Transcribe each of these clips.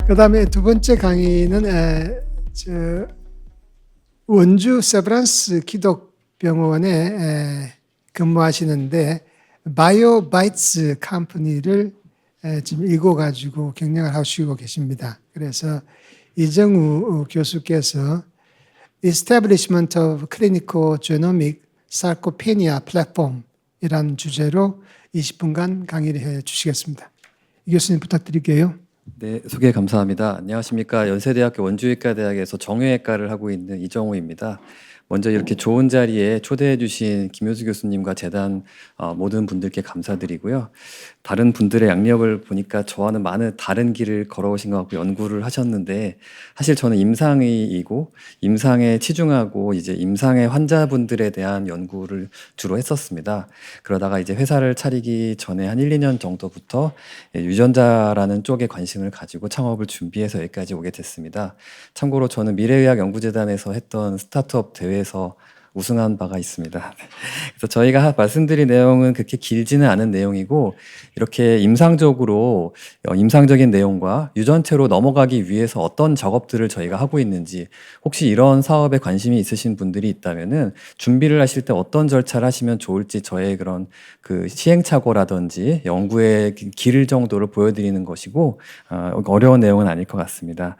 그다음에 두 번째 강의는 원주 세브란스 기독병원에 근무하시는데 바이오바이츠 컴퍼니를 지금 읽어가지고 경영을 하시고 계십니다. 그래서 이정우 교수께서 Establishment of Clinical Genomic Sarcopenia Platform이라는 주제로 20분간 강의를 해 주시겠습니다. 이 교수님 부탁드릴게요. 네, 소개 감사합니다. 안녕하십니까. 연세대학교 원주의과대학에서 정형외과를 하고 있는 이정우입니다. 먼저 이렇게 좋은 자리에 초대해 주신 김효수 교수님과 재단 모든 분들께 감사드리고요. 다른 분들의 양력을 보니까 저와는 많은 다른 길을 걸어오신 것 같고 연구를 하셨는데, 사실 저는 임상의이고 임상에 치중하고 이제 임상의 환자분들에 대한 연구를 주로 했었습니다. 그러다가 이제 회사를 차리기 전에 한 1, 2년 정도부터 유전자라는 쪽에 관심을 가지고 창업을 준비해서 여기까지 오게 됐습니다. 참고로 저는 미래의학연구재단에서 했던 스타트업 대회에서 우승한 바가 있습니다. 그래서 저희가 말씀드릴 내용은 그렇게 길지는 않은 내용이고, 이렇게 임상적으로 임상적인 내용과 유전체로 넘어가기 위해서 어떤 작업들을 저희가 하고 있는지, 혹시 이런 사업에 관심이 있으신 분들이 있다면은 준비를 하실 때 어떤 절차를 하시면 좋을지 저의 그런 그 시행착오라든지 연구의 길 정도를 보여드리는 것이고, 어려운 내용은 아닐 것 같습니다.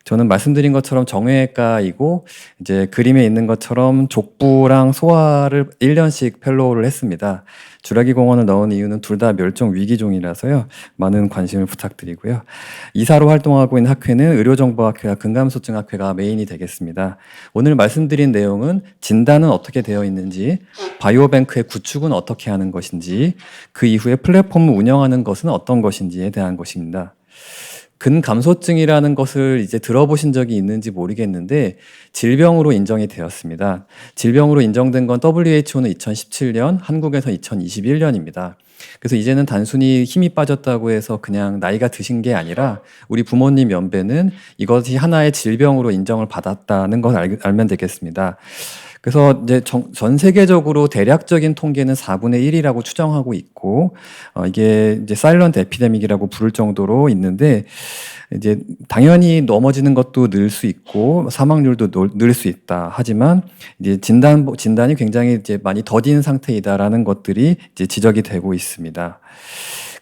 저는 말씀드린 것처럼 정형외과이고 이제 그림에 있는 것처럼 족부랑 소아를 1년씩 펠로우를 했습니다. 주라기 공원을 넣은 이유는 둘 다 멸종 위기종이라서요. 많은 관심을 부탁드리고요. 이사로 활동하고 있는 학회는 의료정보학회와 근감소증학회가 메인이 되겠습니다. 오늘 말씀드린 내용은 진단은 어떻게 되어 있는지, 바이오뱅크의 구축은 어떻게 하는 것인지, 그 이후에 플랫폼을 운영하는 것은 어떤 것인지에 대한 것입니다. 근감소증이라는 것을 이제 들어보신 적이 있는지 모르겠는데 질병으로 인정이 되었습니다. 질병으로 인정된 건 WHO는 2017년, 한국에서 2021년입니다. 그래서 이제는 단순히 힘이 빠졌다고 해서 그냥 나이가 드신 게 아니라 우리 부모님 연배는 이것이 하나의 질병으로 인정을 받았다는 걸 알면 되겠습니다. 그래서 이제 전 세계적으로 대략적인 통계는 4분의 1이라고 추정하고 있고, 이게 이제 사일런트 에피데믹이라고 부를 정도로 있는데, 이제 당연히 넘어지는 것도 늘 수 있고 사망률도 늘 수 있다. 하지만 이제 진단이 굉장히 이제 많이 더딘 상태이다라는 것들이 이제 지적이 되고 있습니다.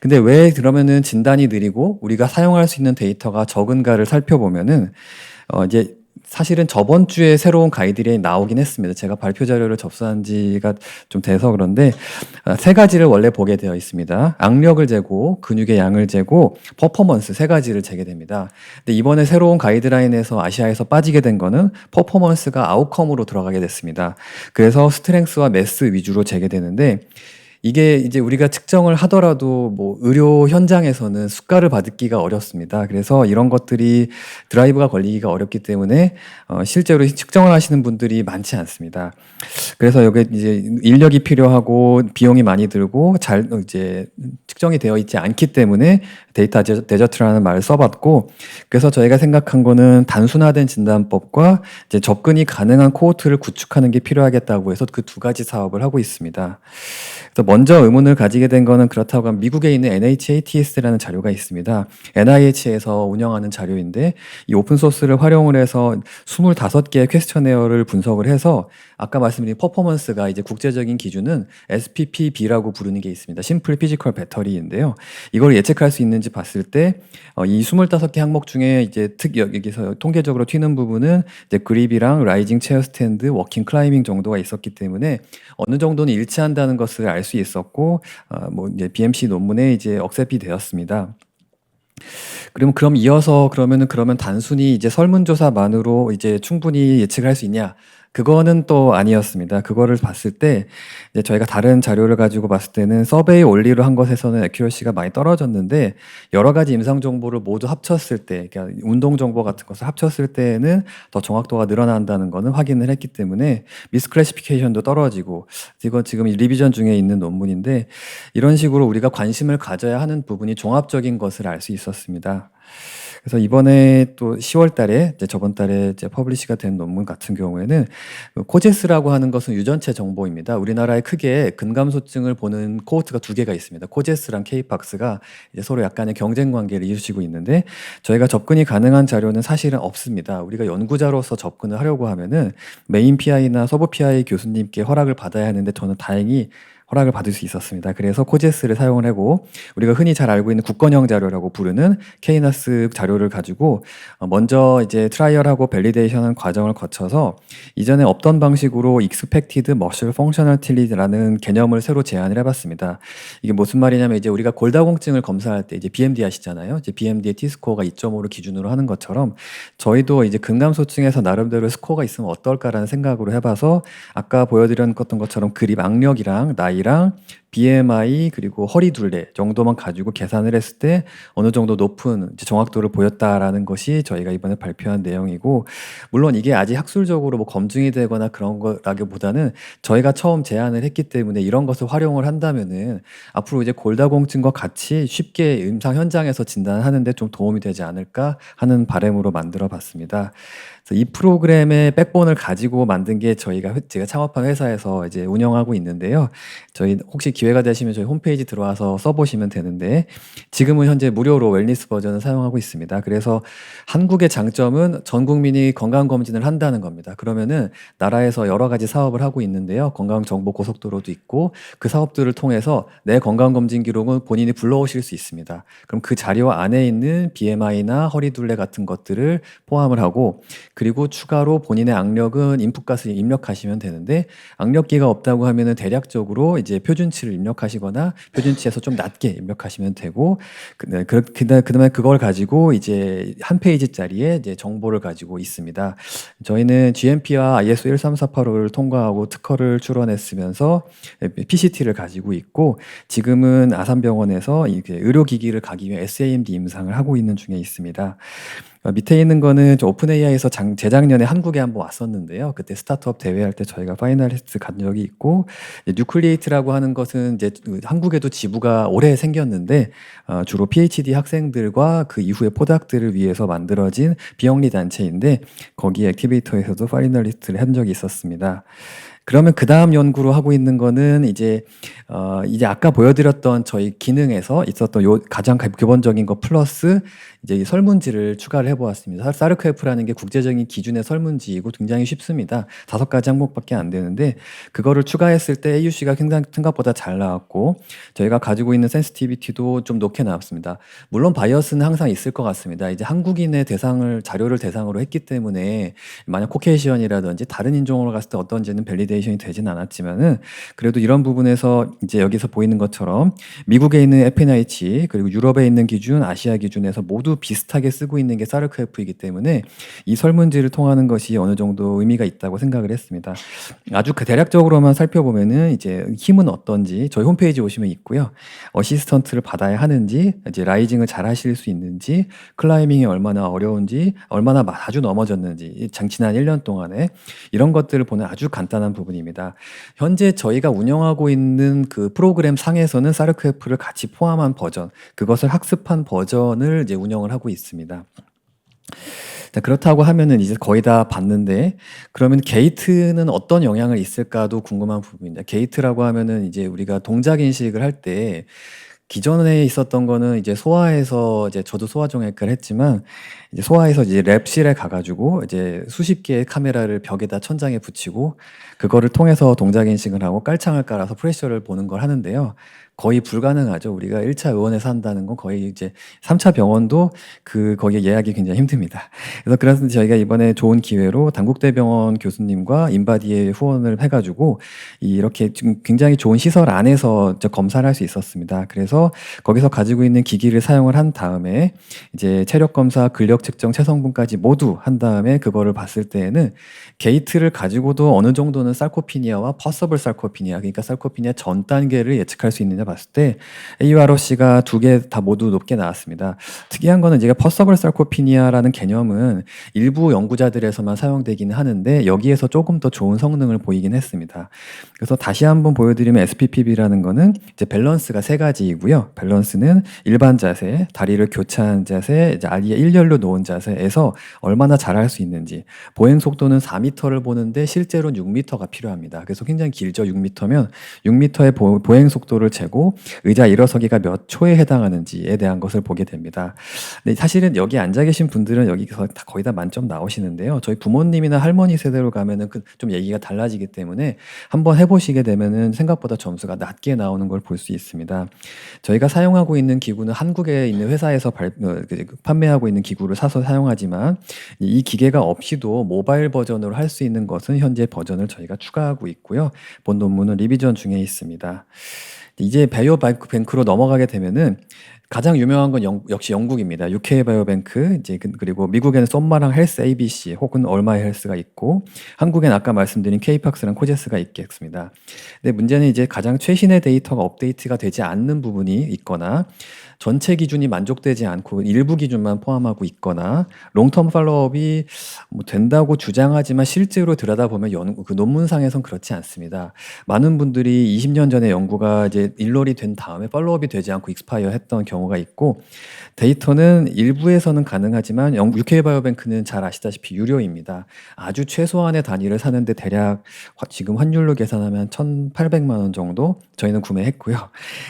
근데 왜 그러면은 진단이 느리고 우리가 사용할 수 있는 데이터가 적은가를 살펴보면은 이제 사실은 저번 주에 새로운 가이드라인이 나오긴 했습니다. 제가 발표 자료를 접수한 지가 좀 돼서 그런데 세 가지를 원래 보게 되어 있습니다. 악력을 재고, 근육의 양을 재고, 퍼포먼스 세 가지를 재게 됩니다. 근데 이번에 새로운 가이드라인에서 아시아에서 빠지게 된 거는 퍼포먼스가 아웃컴으로 들어가게 됐습니다. 그래서 스트렝스와 매스 위주로 재게 되는데, 이게 이제 우리가 측정을 하더라도 뭐 의료 현장에서는 수가를 받기가 어렵습니다. 그래서 이런 것들이 드라이브가 걸리기가 어렵기 때문에 실제로 측정을 하시는 분들이 많지 않습니다. 그래서 여기 이제 인력이 필요하고 비용이 많이 들고 잘 이제 측정이 되어 있지 않기 때문에 데이터 데저트라는 말을 써봤고, 그래서 저희가 생각한 거는 단순화된 진단법과 이제 접근이 가능한 코호트를 구축하는 게 필요하겠다고 해서 그 두 가지 사업을 하고 있습니다. 그래서 먼저 의문을 가지게 된 거는, 그렇다고 하면 미국에 있는 NHATS라는 자료가 있습니다. NIH에서 운영하는 자료인데 이 오픈소스를 활용을 해서 25개의 퀘스처네어를 분석을 해서 아까 말씀드린 퍼포먼스가 이제 국제적인 기준은 SPPB라고 부르는 게 있습니다. 심플 피지컬 배터리인데요. 이걸 예측할 수 있는지 봤을 때 이 25개 항목 중에 이제 여기서 통계적으로 튀는 부분은 이제 그립이랑 라이징 체어 스탠드, 워킹 클라이밍 정도가 있었기 때문에 어느 정도는 일치한다는 것을 알 수 있었고, 뭐 이제 BMC 논문에 이제 억셉이 되었습니다. 그럼 이어서 그러면 단순히 이제 설문조사만으로 이제 충분히 예측을 할 수 있냐? 그거는 또 아니었습니다. 그거를 봤을 때 이제 저희가 다른 자료를 가지고 봤을 때는 서베이 올리로 한 것에서는 애큐러시가 많이 떨어졌는데, 여러 가지 임상 정보를 모두 합쳤을 때, 그러니까 운동 정보 같은 것을 합쳤을 때는 더 정확도가 늘어난다는 거는 확인을 했기 때문에 미스클래시피케이션도 떨어지고, 이건 지금 리비전 중에 있는 논문인데, 이런 식으로 우리가 관심을 가져야 하는 부분이 종합적인 것을 알 수 있었습니다. 그래서 이번에 또 10월 달에 이제 저번 달에 이제 퍼블리시가 된 논문 같은 경우에는 그 코제스라고 하는 것은 유전체 정보입니다. 우리나라에 크게 근감소증을 보는 코호트가 두 개가 있습니다. 코제스랑 케이팍스가 이제 서로 약간의 경쟁 관계를 이루시고 있는데 저희가 접근이 가능한 자료는 사실은 없습니다. 우리가 연구자로서 접근을 하려고 하면은 메인 PI나 서브 PI 교수님께 허락을 받아야 하는데 저는 다행히 허락을 받을 수 있었습니다. 그래서 코제스를 사용을 하고 우리가 흔히 잘 알고 있는 국건형 자료라고 부르는 케이나스 자료를 가지고 먼저 이제 트라이얼하고 밸리데이션 과정을 거쳐서 이전에 없던 방식으로 Expected Muscle Functionality라는 개념을 새로 제안을 해봤습니다. 이게 무슨 말이냐면 이제 우리가 골다공증을 검사할 때 이제 BMD 하시잖아요. 이제 BMD의 T-스코어가 2.5를 기준으로 하는 것처럼 저희도 이제 근감소증에서 나름대로 스코어가 있으면 어떨까라는 생각으로 해봐서 아까 보여드렸던 것처럼 그립 악력이랑 나이랑 BMI 그리고 허리 둘레 정도만 가지고 계산을 했을 때 어느 정도 높은 이제 정확도를 보였다라는 것이 저희가 이번에 발표한 내용이고 물론 이게 아직 학술적으로 뭐 검증이 되거나 그런 거라기보다는 저희가 처음 제안을 했기 때문에 이런 것을 활용을 한다면은 앞으로 이제 골다공증과 같이 쉽게 임상 현장에서 진단하는데 좀 도움이 되지 않을까 하는 바람으로 만들어 봤습니다. 그래서 이 프로그램의 백본을 가지고 만든 게 제가 창업한 회사에서 이제 운영하고 있는데요. 저희 혹시 기회가 되시면 저희 홈페이지 들어와서 써보시면 되는데 지금은 현재 무료로 웰니스 버전을 사용하고 있습니다. 그래서 한국의 장점은 전 국민이 건강검진을 한다는 겁니다. 그러면은 나라에서 여러 가지 사업을 하고 있는데요. 건강정보고속도로도 있고 그 사업들을 통해서 내 건강검진 기록은 본인이 불러오실 수 있습니다. 그럼 그 자료 안에 있는 BMI나 허리둘레 같은 것들을 포함을 하고 그리고 추가로 본인의 악력은 인풋값을 입력하시면 되는데 악력기가 없다고 하면은 대략적으로 이제 표준치를 입력하시거나 표준치에서 좀 낮게 입력하시면 되고 그다음에 그걸 가지고 이제 한 페이지짜리의 이제 정보를 가지고 있습니다. 저희는 GMP와 ISO 13485를 통과하고 특허를 출원했으면서 PCT를 가지고 있고 지금은 아산병원에서 이게 의료기기를 가기 위해 SAMD 임상을 하고 있는 중에 있습니다. 밑에 있는 거는 저 오픈 AI에서 재작년에 한국에 한번 왔었는데요. 그때 스타트업 대회 할 때 저희가 파이널리스트 간 적이 있고 뉴클리에이트라고 하는 것은 이제 한국에도 지부가 올해 생겼는데 주로 PhD 학생들과 그 이후의 포닥들을 위해서 만들어진 비영리 단체인데 거기 액티베이터에서도 파이널리스트를 한 적이 있었습니다. 그러면 그 다음 연구로 하고 있는 거는 이제 아까 보여드렸던 저희 기능에서 있었던 요 가장 기본적인 거 플러스 이제 이 설문지를 추가를 해보았습니다. 사르크F라는 게 국제적인 기준의 설문지이고 굉장히 쉽습니다. 5가지 항목밖에 안 되는데 그거를 추가했을 때 AUC가 굉장히 생각보다 잘 나왔고 저희가 가지고 있는 센시티비티도 좀 높게 나왔습니다. 물론 바이어스는 항상 있을 것 같습니다. 이제 한국인의 자료를 대상으로 했기 때문에 만약 코케이시언이라든지 다른 인종으로 갔을 때 어떤지는 밸리데이션이 되진 않았지만은 그래도 이런 부분에서 이제 여기서 보이는 것처럼 미국에 있는 FNIH 그리고 유럽에 있는 기준, 아시아 기준에서 모두 비슷하게 쓰고 있는 게 사르크F이기 때문에 이 설문지를 통하는 것이 어느 정도 의미가 있다고 생각을 했습니다. 아주 대략적으로만 살펴보면은 이제 힘은 어떤지 저희 홈페이지 오시면 있고요. 어시스턴트를 받아야 하는지, 이제 라이징을 잘 하실 수 있는지, 클라이밍이 얼마나 어려운지, 얼마나 자주 넘어졌는지, 지난 1년 동안에 이런 것들을 보는 아주 간단한 부분입니다. 현재 저희가 운영하고 있는 그 프로그램 상에서는 사르크F를 같이 포함한 버전, 그것을 학습한 버전을 이제 운영을 하고 있습니다. 자, 그렇다고 하면은 이제 거의 다 봤는데 그러면 게이트는 어떤 영향을 있을까도 궁금한 부분입니다. 게이트라고 하면은 이제 우리가 동작 인식을 할 때 기존에 있었던 거는 이제 소아에서 이제 저도 소아정형외과를 했지만 이제 소아에서 이제 랩실에 가가지고 이제 수십 개의 카메라를 벽에다 천장에 붙이고 그거를 통해서 동작 인식을 하고 깔창을 깔아서 프레셔를 보는 걸 하는데요. 거의 불가능하죠. 우리가 1차 의원에서 한다는 건 거의 이제 3차 병원도 거기에 예약이 굉장히 힘듭니다. 그래서 저희가 이번에 좋은 기회로 단국대병원 교수님과 인바디에 후원을 해가지고 이렇게 지금 굉장히 좋은 시설 안에서 검사를 할 수 있었습니다. 그래서 거기서 가지고 있는 기기를 사용을 한 다음에 이제 체력 검사, 근력 측정, 체성분까지 모두 한 다음에 그거를 봤을 때에는 게이트를 가지고도 어느 정도는 살코피니아와 퍼서블 살코피니아, 그러니까 살코피니아 전 단계를 예측할 수 있느냐 봤을 때 AUROC가 두 개 다 모두 높게 나왔습니다. 특이한 거는 제가 퍼서블 sarcopenia라는 개념은 일부 연구자들에서만 사용되기는 하는데 여기에서 조금 더 좋은 성능을 보이긴 했습니다. 그래서 다시 한번 보여드리면 SPPB라는 거는 이제 밸런스가 세 가지이고요. 밸런스는 일반 자세, 다리를 교차한 자세, 이제 아예 일렬로 놓은 자세에서 얼마나 잘할 수 있는지. 보행 속도는 4m를 보는데 실제로는 6m가 필요합니다. 그래서 굉장히 길죠. 6m면 6m의 보행 속도를 재고 의자 일어서기가 몇 초에 해당하는지에 대한 것을 보게 됩니다. 근데 사실은 여기 앉아 계신 분들은 여기서 거의 다 만점 나오시는데요. 저희 부모님이나 할머니 세대로 가면은 좀 얘기가 달라지기 때문에 한번 해보시게 되면은 생각보다 점수가 낮게 나오는 걸 볼 수 있습니다. 저희가 사용하고 있는 기구는 한국에 있는 회사에서 판매하고 있는 기구를 사서 사용하지만 이 기계가 없이도 모바일 버전으로 할 수 있는 것은 현재 버전을 저희가 추가하고 있고요. 본 논문은 리비전 중에 있습니다. 이제 바이오뱅크로 넘어가게 되면은 가장 유명한 건 역시 영국입니다. UK 바이오뱅크, 이제 그리고 미국에는 썸마랑 헬스 ABC 혹은 얼마이 헬스가 있고, 한국엔 아까 말씀드린 K팍스랑 코제스가 있겠습니다. 근데 문제는 이제 가장 최신의 데이터가 업데이트가 되지 않는 부분이 있거나, 전체 기준이 만족되지 않고 일부 기준만 포함하고 있거나, 롱텀 팔로업이 뭐 된다고 주장하지만 실제로 들여다보면 그 논문상에선 그렇지 않습니다. 많은 분들이 20년 전에 연구가 이제 일롤이 된 다음에 팔로업이 되지 않고 익스파이어 했던 경우가 있고, 데이터는 일부에서는 가능하지만 UK 바이오뱅크는 잘 아시다시피 유료입니다. 아주 최소한의 단위를 사는데 대략 지금 환율로 계산하면 1,800만 원 정도 저희는 구매했고요.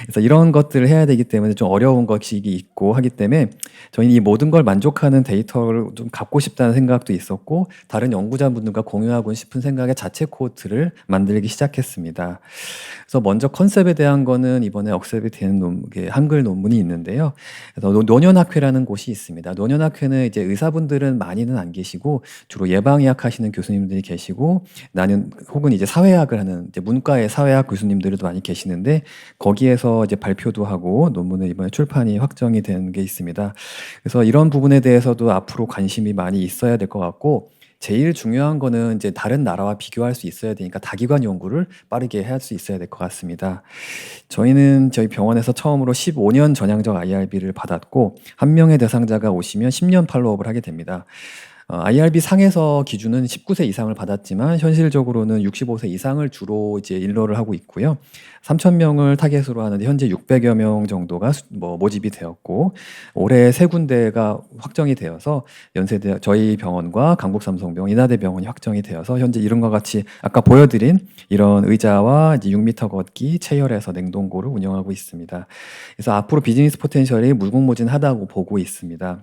그래서 이런 것들을 해야 되기 때문에 좀 어려운 것이 있고 하기 때문에 저희는 이 모든 걸 만족하는 데이터를 좀 갖고 싶다는 생각도 있었고, 다른 연구자분들과 공유하고 싶은 생각에 자체 코호트를 만들기 시작했습니다. 그래서 먼저 컨셉에 대한 거는 이번에 억셉이 된 한글 논문이 있는데요. 그래서 노년학회라는 곳이 있습니다. 노년학회는 이제 의사분들은 많이는 안 계시고 주로 예방의학 하시는 교수님들이 계시고, 나는 혹은 이제 사회학을 하는 이제 문과의 사회학 교수님들도 많이 계시는데, 거기에서 이제 발표도 하고 논문을 이번에 출판이 확정이 된 게 있습니다. 그래서 이런 부분에 대해서도 앞으로 관심이 많이 있어야 될 것 같고, 제일 중요한 거는 이제 다른 나라와 비교할 수 있어야 되니까 다기관 연구를 빠르게 할 수 있어야 될 것 같습니다. 저희는 저희 병원에서 처음으로 15년 전향적 IRB를 받았고, 한 명의 대상자가 오시면 10년 팔로업을 하게 됩니다. IRB 상에서 기준은 19세 이상을 받았지만 현실적으로는 65세 이상을 주로 이제 일러를 하고 있고요. 3,000명을 타겟으로 하는데 현재 600여 명 정도가 모집이 되었고, 올해 3군데가 확정이 되어서 연세대 저희 병원과 강북삼성병원, 인하대병원이 확정이 되어서 현재 이름과 같이 아까 보여드린 이런 의자와 이제 6m 걷기, 체열해서 냉동고를 운영하고 있습니다. 그래서 앞으로 비즈니스 포텐셜이 무궁무진하다고 보고 있습니다.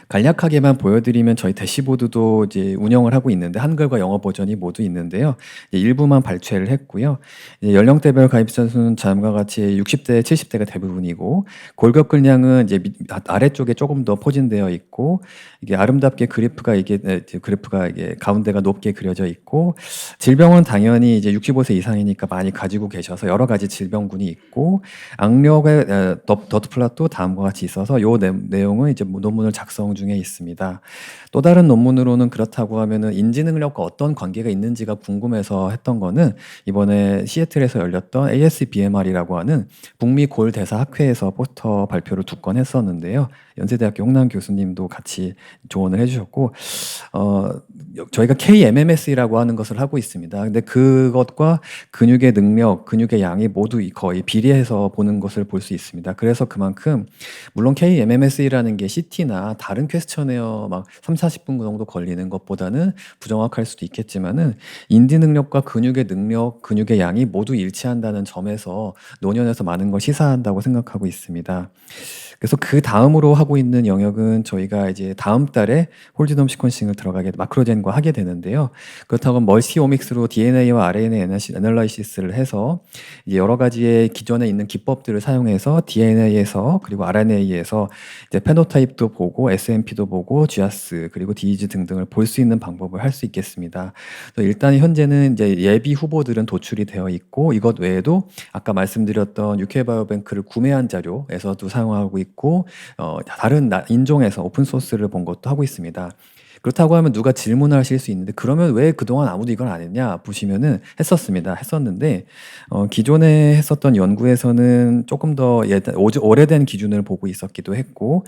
간략하게만 보여드리면 저희 대시보드도 이제 운영을 하고 있는데 한글과 영어 버전이 모두 있는데요. 이제 일부만 발췌를 했고요. 이제 연령대별 가입자 수는 다음과 같이 60대, 70대가 대부분이고, 골격근량은 이제 아래쪽에 조금 더 포진되어 있고, 이게 아름답게 그래프가 이게 가운데가 높게 그려져 있고, 질병은 당연히 이제 65세 이상이니까 많이 가지고 계셔서 여러 가지 질병군이 있고, 악력의 더트 플랫도 다음과 같이 있어서 요 내용은 이제 논문을 작성 중에 있습니다. 또 다른 논문으로는 그렇다고 하면은 인지 능력과 어떤 관계가 있는지가 궁금해서 했던 거는 이번에 시애틀에서 열렸던 ASBMR이라고 하는 북미 골 대사 학회에서 포스터 발표를 2건 했었는데요. 연세대학교 홍남 교수님도 같이 조언을 해주셨고, 저희가 KMMS라고 하는 것을 하고 있습니다. 근데 그것과 근육의 능력, 근육의 양이 모두 거의 비례해서 보는 것을 볼 수 있습니다. 그래서 그만큼 물론 KMMS라는 게 CT나 다른 퀘스처네어 막 30-40분 정도 걸리는 것보다는 부정확할 수도 있겠지만은 인지 능력과 근육의 능력, 근육의 양이 모두 일치한다는 점에서 노년에서 많은 걸 시사한다고 생각하고 있습니다. 그래서 그 다음으로 하고 있는 영역은 저희가 이제 다음 달에 홀지놈 시퀀싱을 마크로젠과 하게 되는데요. 그렇다고 멀티오믹스로 DNA와 RNA 애널라이시스를 해서 여러 가지의 기존에 있는 기법들을 사용해서 DNA에서 그리고 RNA에서 이제 페노타입도 보고 SNP도 보고 GWAS 그리고 디즈 등등을 볼 수 있는 방법을 할 수 있겠습니다. 일단 현재는 이제 예비 후보들은 도출이 되어 있고, 이것 외에도 아까 말씀드렸던 UK 바이오뱅크를 구매한 자료에서도 사용하고 있고, 다른 인종에서 오픈 소스를 본 것도 하고 있습니다. 그렇다고 하면 누가 질문을 하실 수 있는데 그러면 왜 그동안 아무도 이걸 안 했냐 보시면은 했었는데 기존에 했었던 연구에서는 조금 더 오래된 기준을 보고 있었기도 했고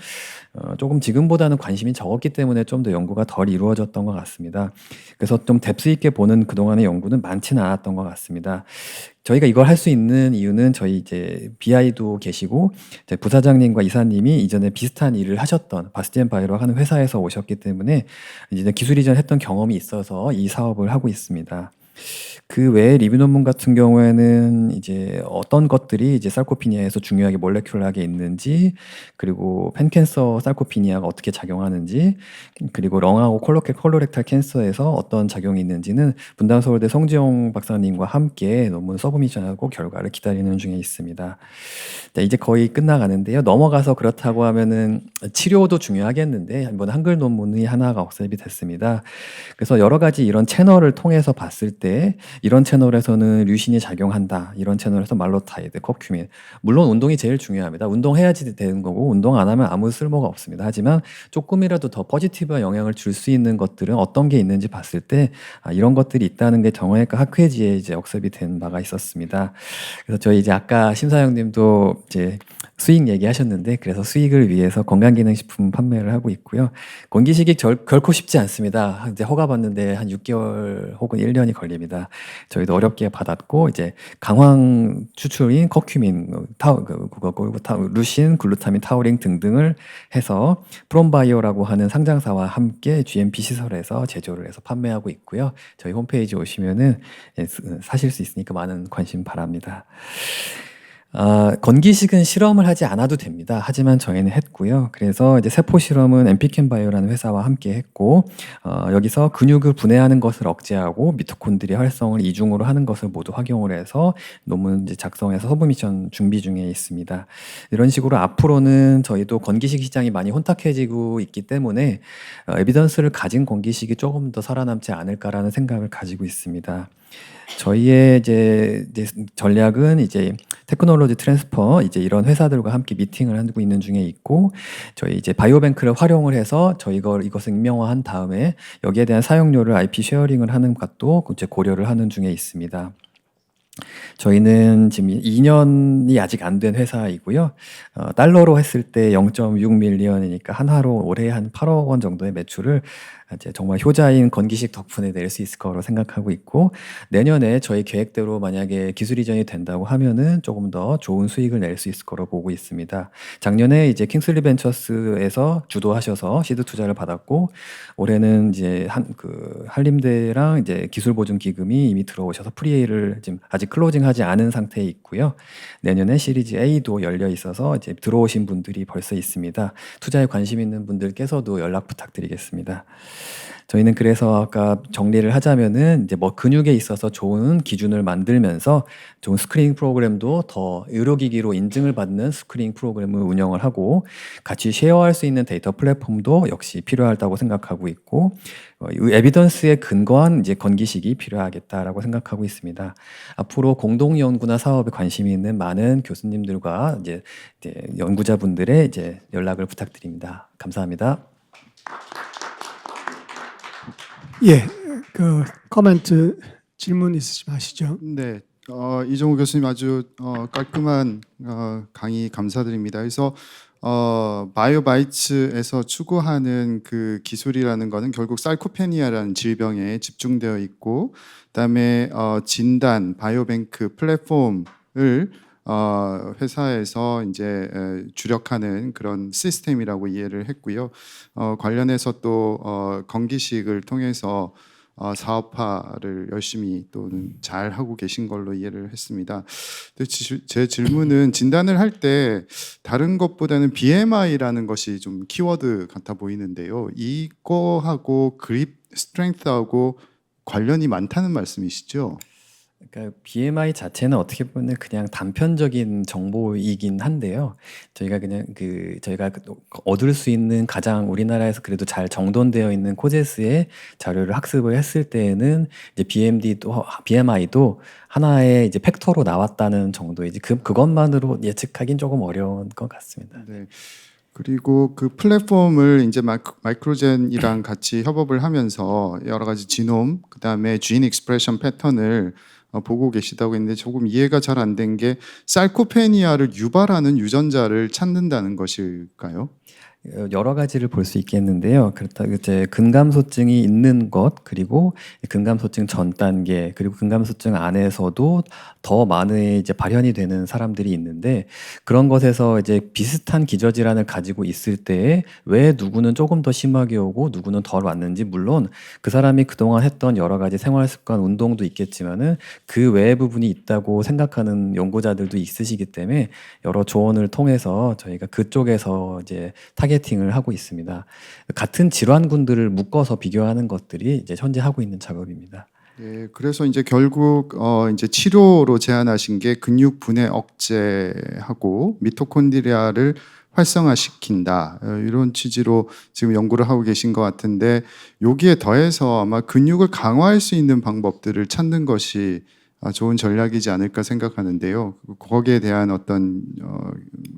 조금 지금보다는 관심이 적었기 때문에 좀 더 연구가 덜 이루어졌던 것 같습니다. 그래서 좀 뎁스 있게 보는 그동안의 연구는 많지는 않았던 것 같습니다. 저희가 이걸 할 수 있는 이유는 저희 이제 BI도 계시고 이제 부사장님과 이사님이 이전에 비슷한 일을 하셨던 바스티안 바이오로 하는 회사에서 오셨기 때문에 이제 기술 이전했던 경험이 있어서 이 사업을 하고 있습니다. 그 외에 리뷰 논문 같은 경우에는 이제 어떤 것들이 이제 sarcopenia에서 중요하게 몰레큘러하게 있는지, 그리고 팬캔서 sarcopenia가 어떻게 작용하는지, 그리고 렁하고 콜로렉탈 캔서에서 어떤 작용이 있는지는 분당서울대 성지용 박사님과 함께 논문 서브미션하고 결과를 기다리는 중에 있습니다. 네, 이제 거의 끝나가는데요. 넘어가서 그렇다고 하면은 치료도 중요하겠는데 이번 한글 논문이 하나가 억셉이 됐습니다. 그래서 여러 가지 이런 채널을 통해서 봤을 때 이런 채널에서는 류신이 작용한다. 이런 채널에서 말로타이드, 커큐민. 물론 운동이 제일 중요합니다. 운동해야지 되는 거고 운동 안 하면 아무 쓸모가 없습니다. 하지만 조금이라도 더 포지티브한 영향을 줄 수 있는 것들은 어떤 게 있는지 봤을 때 이런 것들이 있다는 게 정형외과 학회지에 이제 억셉이 된 바가 있었습니다. 그래서 저희 이제 아까 심사위원님도 이제 수익 얘기하셨는데 그래서 수익을 위해서 건강기능식품 판매를 하고 있고요. 건기식이 결코 쉽지 않습니다. 이제 허가 받는데 한 6개월 혹은 1년이 걸립니다. 저희도 어렵게 받았고 이제 강황 추출인 커큐민, 루신, 글루타민, 타우린 등등을 해서 프롬바이오라고 하는 상장사와 함께 GMP 시설에서 제조를 해서 판매하고 있고요. 저희 홈페이지 오시면은 사실 수 있으니까 많은 관심 바랍니다. 건기식은 실험을 하지 않아도 됩니다. 하지만 저희는 했고요. 그래서 이제 세포 실험은 엠피켄 바이오라는 회사와 함께 했고, 여기서 근육을 분해하는 것을 억제하고 미토콘드리아 활성을 이중으로 하는 것을 모두 활용을 해서 논문 이제 작성해서 서브미션 준비 중에 있습니다. 이런 식으로 앞으로는 저희도 건기식 시장이 많이 혼탁해지고 있기 때문에 에비던스를 가진 건기식이 조금 더 살아남지 않을까라는 생각을 가지고 있습니다. 저희의 이제 전략은 이제 테크놀로지 트랜스퍼 이제 이런 회사들과 함께 미팅을 하고 있는 중에 있고, 저희 이제 바이오뱅크를 활용을 해서 이것을 익명화한 다음에 여기에 대한 사용료를 IP 쉐어링을 하는 것도 이제 고려를 하는 중에 있습니다. 저희는 지금 2년이 아직 안 된 회사이고요. 달러로 했을 때 0.6 밀리언이니까 한화로 올해 한 8억 원 정도의 매출을 이제 정말 효자인 건기식 덕분에 낼 수 있을 거로 생각하고 있고, 내년에 저희 계획대로 만약에 기술 이전이 된다고 하면은 조금 더 좋은 수익을 낼 수 있을 거로 보고 있습니다. 작년에 이제 킹슬리 벤처스에서 주도하셔서 시드 투자를 받았고, 올해는 이제 한림대랑 이제 기술 보증 기금이 이미 들어오셔서 프리에이를 지금 아직 클로징하지 않은 상태에 있고요. 내년에 시리즈 A도 열려 있어서 이제 들어오신 분들이 벌써 있습니다. 투자에 관심 있는 분들께서도 연락 부탁드리겠습니다. 저희는 그래서 아까 정리를 하자면은 이제 뭐 근육에 있어서 좋은 기준을 만들면서 좋은 스크리닝 프로그램도 더 의료기기로 인증을 받는 스크리닝 프로그램을 운영을 하고, 같이 쉐어할 수 있는 데이터 플랫폼도 역시 필요하다고 생각하고 있고, 에비던스에 근거한 이제 건기식이 필요하겠다라고 생각하고 있습니다. 앞으로 공동 연구나 사업에 관심이 있는 많은 교수님들과 이제 연구자분들의 이제 연락을 부탁드립니다. 감사합니다. 예, 그 코멘트 질문 있으시면 하시죠. 네, 이종우 교수님 아주 깔끔한 강의 감사드립니다. 그래서 바이오바이츠에서 추구하는 그 기술이라는 거는 결국 sarcopenia라는 질병에 집중되어 있고, 그다음에 진단 바이오뱅크 플랫폼을 회사에서 이제 주력하는 그런 시스템이라고 이해를 했고요. 관련해서 또 건기식을 통해서 사업화를 열심히 또는 잘 하고 계신 걸로 이해를 했습니다. 제 질문은 진단을 할 때 다른 것보다는 BMI라는 것이 좀 키워드 같아 보이는데요. 이거하고 그립 스트렝스하고 관련이 많다는 말씀이시죠? 그러니까 BMI 자체는 어떻게 보면 그냥 단편적인 정보이긴 한데요. 저희가 그냥 저희가 얻을 수 있는 가장 우리나라에서 그래도 잘 정돈되어 있는 코제스의 자료를 학습을 했을 때에는 이제 BMI도 하나의 이제 팩터로 나왔다는 정도이지 그것만으로 예측하기는 조금 어려운 것 같습니다. 네. 그리고 그 플랫폼을 이제 마이크로젠이랑 같이 협업을 하면서 여러 가지 지놈, 그다음에 진 익스프레션 패턴을 보고 계시다고 했는데 조금 이해가 잘 안 된 게 살코페니아를 유발하는 유전자를 찾는다는 것일까요? 여러 가지를 볼 수 있겠는데요. 그렇다고 이제 근감소증이 있는 것, 그리고 근감소증 전 단계, 그리고 근감소증 안에서도 더 많은 이제 발현이 되는 사람들이 있는데, 그런 것에서 이제 비슷한 기저질환을 가지고 있을 때에 왜 누구는 조금 더 심하게 오고 누구는 덜 왔는지, 물론 그 사람이 그동안 했던 여러 가지 생활 습관, 운동도 있겠지만은 그 외의 부분이 있다고 생각하는 연구자들도 있으시기 때문에 여러 조언을 통해서 저희가 그쪽에서 이제 타겟팅을 하고 있습니다. 같은 질환군들을 묶어서 비교하는 것들이 이제 현재 하고 있는 작업입니다. 예, 그래서 이제 결국 이제 치료로 제안하신 게 근육 분해 억제하고 미토콘드리아를 활성화시킨다 이런 취지로 지금 연구를 하고 계신 것 같은데 여기에 더해서 아마 근육을 강화할 수 있는 방법들을 찾는 것이 좋은 전략이지 않을까 생각하는데요. 거기에 대한 어떤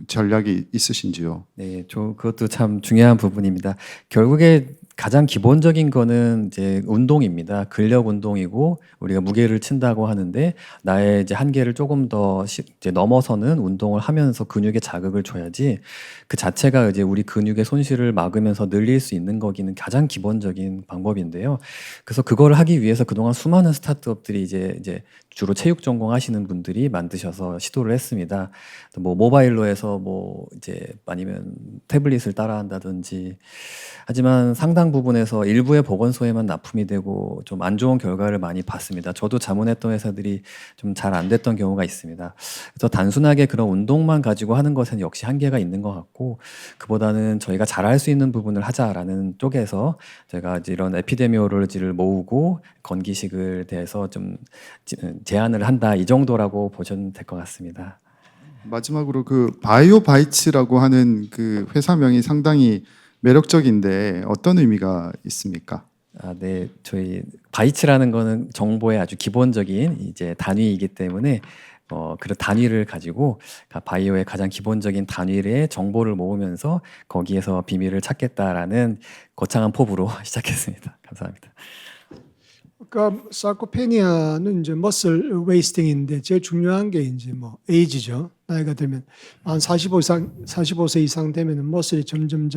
전략이 있으신지요? 네, 그것도 참 중요한 부분입니다. 결국에 가장 기본적인 거는 이제 운동입니다. 근력 운동이고 우리가 무게를 친다고 하는데 나의 이제 한계를 조금 더 이제 넘어서는 운동을 하면서 근육에 자극을 줘야지 그 자체가 이제 우리 근육의 손실을 막으면서 늘릴 수 있는 거기는 가장 기본적인 방법인데요. 그래서 그걸 하기 위해서 그동안 수많은 스타트업들이 이제 주로 체육 전공하시는 분들이 만드셔서 시도를 했습니다. 뭐 모바일로 해서 뭐 이제 아니면 태블릿을 따라한다든지 하지만 상당 부분에서 일부의 보건소에만 납품이 되고 좀 안 좋은 결과를 많이 봤습니다. 저도 자문했던 회사들이 좀 잘 안 됐던 경우가 있습니다. 그래서 단순하게 그런 운동만 가지고 하는 것은 역시 한계가 있는 것 같고 그보다는 저희가 잘할 수 있는 부분을 하자라는 쪽에서 제가 이제 이런 에피데미올로지를 모으고 건기식을 대해서 좀 제안을 한다 이 정도라고 보시면 될 것 같습니다. 마지막으로 그 바이오바이츠라고 하는 그 회사명이 상당히 매력적인데 어떤 의미가 있습니까? 네, 저희 바이츠라는 거는 정보의 아주 기본적인 이제 단위이기 때문에 그런 단위를 가지고 바이오의 가장 기본적인 단위의 정보를 모으면서 거기에서 비밀을 찾겠다라는 거창한 포부로 시작했습니다. 감사합니다. 그러니까 사르코페니아는 이제 머슬 웨이스팅인데 제일 중요한 게 이제 뭐 에이지죠. 나이가 들면 한 45세 이상 되면은 머슬이 점점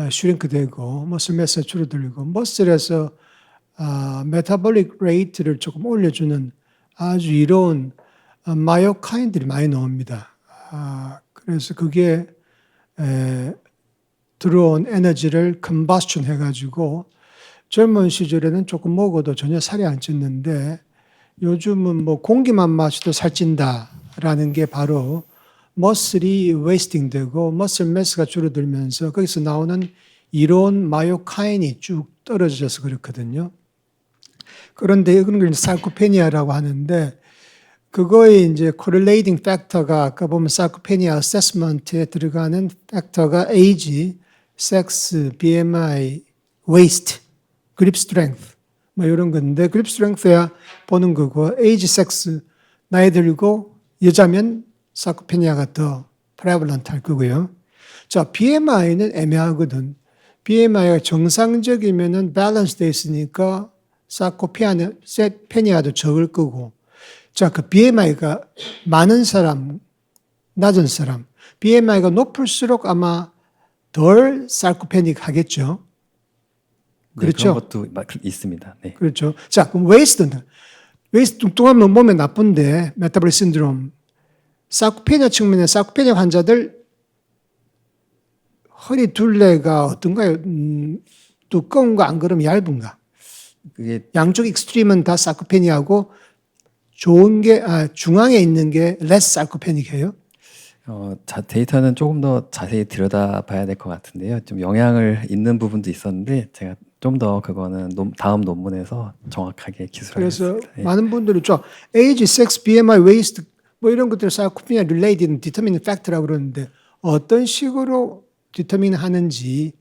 슈링크되고 머슬 매스가 줄어들고 머슬에서 메타볼릭 레이트를 조금 올려주는 아주 이로운 마이오카인들이 많이 나옵니다. 그래서 그게 들어온 에너지를 컨버스션 해가지고 젊은 시절에는 조금 먹어도 전혀 살이 안 쪘는데 요즘은 뭐 공기만 마셔도 살찐다라는 게 바로 머슬이 웨이스팅 되고 머슬 매스가 줄어들면서 거기서 나오는 이로운 마이오카인이 쭉 떨어져서 그렇거든요. 그런데 그런 걸 사르코페니아라고 하는데 그거의 이제 correlating factor가 아까 보면 사르코페니아 어세스먼트에 들어가는 팩터가 에이지, 섹스, BMI, 웨이스트, 그립 스트렝스 뭐 이런 건데 그립 스트렝스야 보는 거고 에이지, 섹스 나이 들고 여자면 사르코페니아가 더 프레블런트 할 거고요. 자, BMI는 애매하거든. BMI가 정상적이면은 밸런스 돼 있으니까 사르코페니아도 적을 거고. 자, 그 BMI가 많은 사람, 낮은 사람. BMI가 높을수록 아마 덜 사르코페닉 하겠죠. 그렇죠. 네, 그런 것도 있습니다. 네. 그렇죠. 자, 그럼 웨이스트는 웨이스트 뚱뚱하면 몸에 나쁜데 메타볼릭 신드롬. 사르코페니아 측면에 사르코페니아 환자들 허리 둘레가 어떤가요? 두꺼운가 안 그러면 얇은가? 그게 양쪽 익스트림은 다 사르코페니아고 좋은 게 중앙에 있는 게 레스 사르코페닉이에요. 데이터는 조금 더 자세히 들여다봐야 될 것 같은데요. 좀 영향을 있는 부분도 있었는데 제가 좀 더 그거는 다음 논문에서 정확하게 기술하겠습니다. 그래서 많은 분들이 에이지, 섹스, BMI, 웨이스트 뭐 이런 것들 사르코페니아 릴레이티드 디터미닝 팩터라고 그러는데 어떤 식으로 디터민 하는지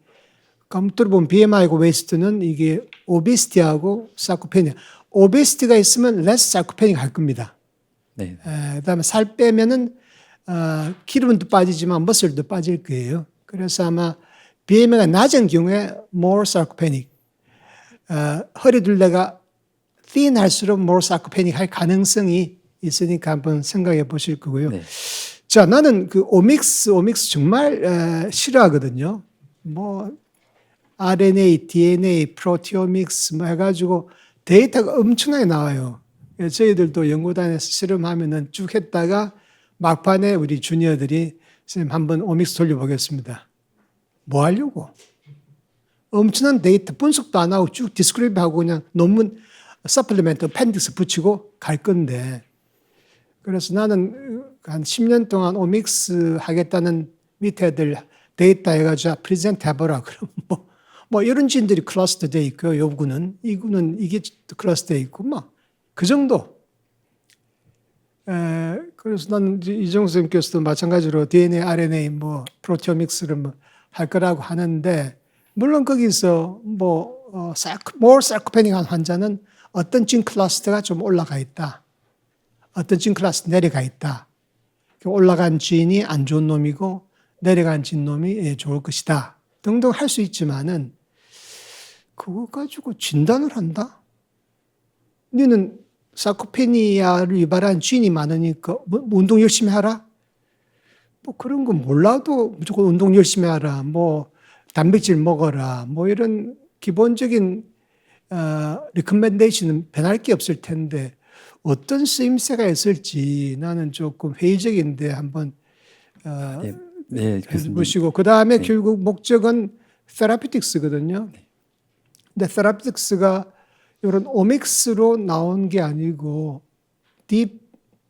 컴퓨터로 보면 BMI하고 웨이스트는 이게 오베시티하고 사르코페니아. 오베시티가 있으면 레스 사르코페닉 할 겁니다. 네. 그다음에 살 빼면은 기름도 빠지지만 머슬도 빠질 거예요. 그래서 아마 BMI가 낮은 경우에 more sarcopenic, 허리둘레가 thin 할수록 more sarcopenic 할 가능성이 있으니까 한번 생각해 보실 거고요. 네. 자, 나는 그 오믹스 정말 싫어하거든요. 뭐 RNA, DNA, 프로티오믹스 뭐 해가지고 데이터가 엄청나게 나와요. 저희들도 연구단에서 실험하면은 쭉 했다가 막판에 우리 주니어들이 선생님 한번 오믹스 돌려보겠습니다. 뭐 하려고? 엄청난 데이터 분석도 안 하고 쭉 디스크립하고 그냥 논문 서플리멘트 펜딕스 붙이고 갈 건데, 그래서 나는 한 10년 동안 오믹스 하겠다는 밑에 애들 데이터 해가지고 프레젠트 해보라. 그럼 뭐 이런 진들이 클러스터 돼 있고요. 요구는 이구는 이게 클러스터 돼 있고 뭐 그 정도. 그래서 나는 이정수 선생님께서도 마찬가지로 DNA, RNA, 뭐 프로티오믹스를 뭐 할 거라고 하는데, 물론 거기서 more sarcopenic 환자는 어떤 진 클러스터가 좀 올라가 있다. 어떤 진 클러스터 내려가 있다. 올라간 진이 안 좋은 놈이고 내려간 진 놈이 좋을 것이다. 등등 할 수 있지만은 그거 가지고 진단을 한다? 너는 사코페니아를 유발한 진이 많으니까 뭐 운동 열심히 하라? 뭐 그런 거 몰라도 무조건 운동 열심히 하라. 뭐 단백질 먹어라. 뭐 이런 기본적인 리커멘데이션은 변할 게 없을 텐데 어떤 쓰임새가 있을지 나는 조금 회의적인데 한번 네, 교수님. 보시고, 그 다음에 결국 목적은 테라피틱스거든요. 근데 테라피틱스가 이런 오믹스로 나온 게 아니고 딥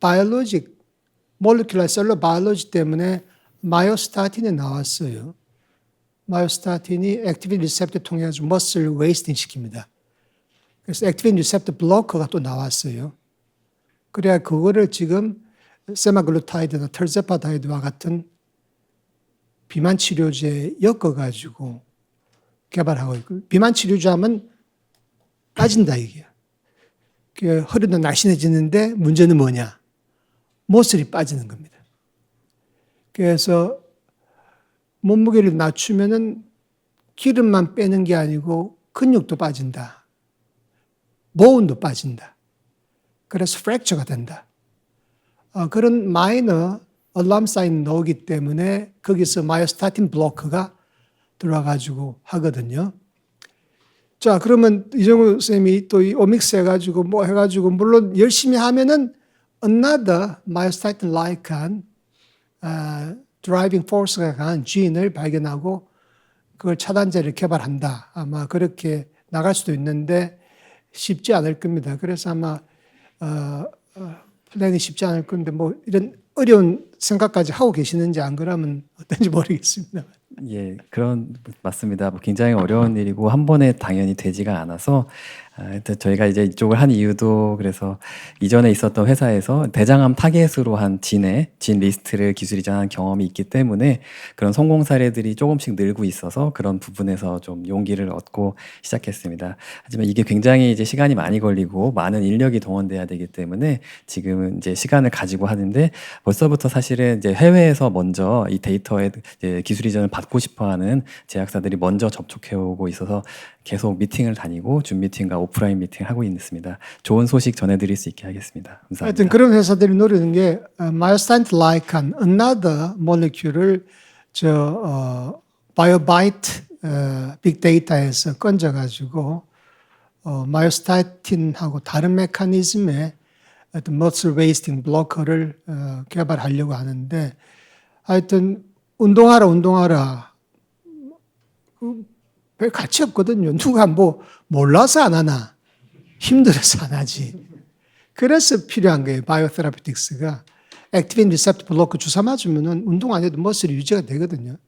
바이올로직, 몰레큘러 셀러 바이올로지 때문에 마이오스타틴이 나왔어요. 마이오스타틴이 액티빈 리셉터 통해 가지고 머슬 웨이스팅 시킵니다. 그래서 액티빈 리셉터 블로커가 또 나왔어요. 그래야 그거를 지금 세마글루타이드나 털세파다이드와 같은 비만 치료제에 엮어가지고 개발하고 있고, 비만 치료제하면 빠진다 이게. 허리도 날씬해지는데 문제는 뭐냐? 모슬이 빠지는 겁니다. 그래서 몸무게를 낮추면은 기름만 빼는 게 아니고 근육도 빠진다. 보온도 빠진다. 그래서 프랙처가 된다. 그런 마이너 얼람 사인 나오기 때문에 거기서 마이오스타틴 블로커가 들어와가지고 하거든요. 자, 그러면 이정우 선생님이 또 이 오믹스 해가지고 뭐 해가지고 물론 열심히 하면은 another myostatin-like driving force가 강한 지인을 발견하고 그걸 차단제를 개발한다. 아마 그렇게 나갈 수도 있는데 쉽지 않을 겁니다. 그래서 아마 플랜이 쉽지 않을 건데 뭐 이런 어려운 생각까지 하고 계시는지 안 그러면 어떤지 모르겠습니다. 예, 맞습니다. 뭐 굉장히 어려운 일이고 한 번에 당연히 되지가 않아서 하여튼 저희가 이제 이쪽을 한 이유도 그래서 이전에 있었던 회사에서 대장암 타겟으로 한 진 리스트를 기술 이전한 경험이 있기 때문에 그런 성공 사례들이 조금씩 늘고 있어서 그런 부분에서 좀 용기를 얻고 시작했습니다. 하지만 이게 굉장히 이제 시간이 많이 걸리고 많은 인력이 동원돼야 되기 때문에 지금은 이제 시간을 가지고 하는데 벌써부터 사실은 이제 해외에서 먼저 이 데이터에 이제 기술 이전을 받고 싶어하는 제약사들이 먼저 접촉해 오고 있어서 계속 미팅을 다니고 줌 미팅과 오프라인 미팅을 하고 있습니다. 좋은 소식 전해드릴 수 있게 하겠습니다. 감사합니다. 하여튼 그런 회사들이 노리는 게 마이오스타틴-like another molecule을 바이오바이트 빅데이터에서 건져가지고 마이오스타틴하고 다른 메커니즘의 어떤 머슬 웨이스팅 블로커를 개발하려고 하는데, 하여튼 운동하라. 별 가치 없거든요. 누가 뭐 몰라서 안 하나, 힘들어서 안 하지. 그래서 필요한 거예요. 바이오테라피틱스가. 액티빈 리셉터 블로커 주사 맞으면은 운동 안 해도 머슬이 유지가 되거든요.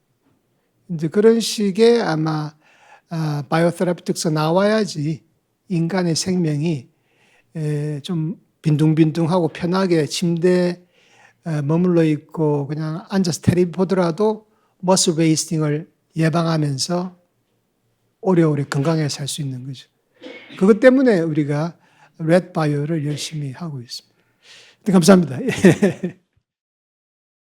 이제 그런 식의 아마 바이오테라피틱스가 나와야지 인간의 생명이 좀 빈둥빈둥하고 편하게 침대에 머물러 있고 그냥 앉아서 텔레비 보더라도 머슬 웨이스팅을 예방하면서 오래오래 건강하게 살 수 있는 거죠. 그것 때문에 우리가 렛바이오를 열심히 하고 있습니다. 감사합니다.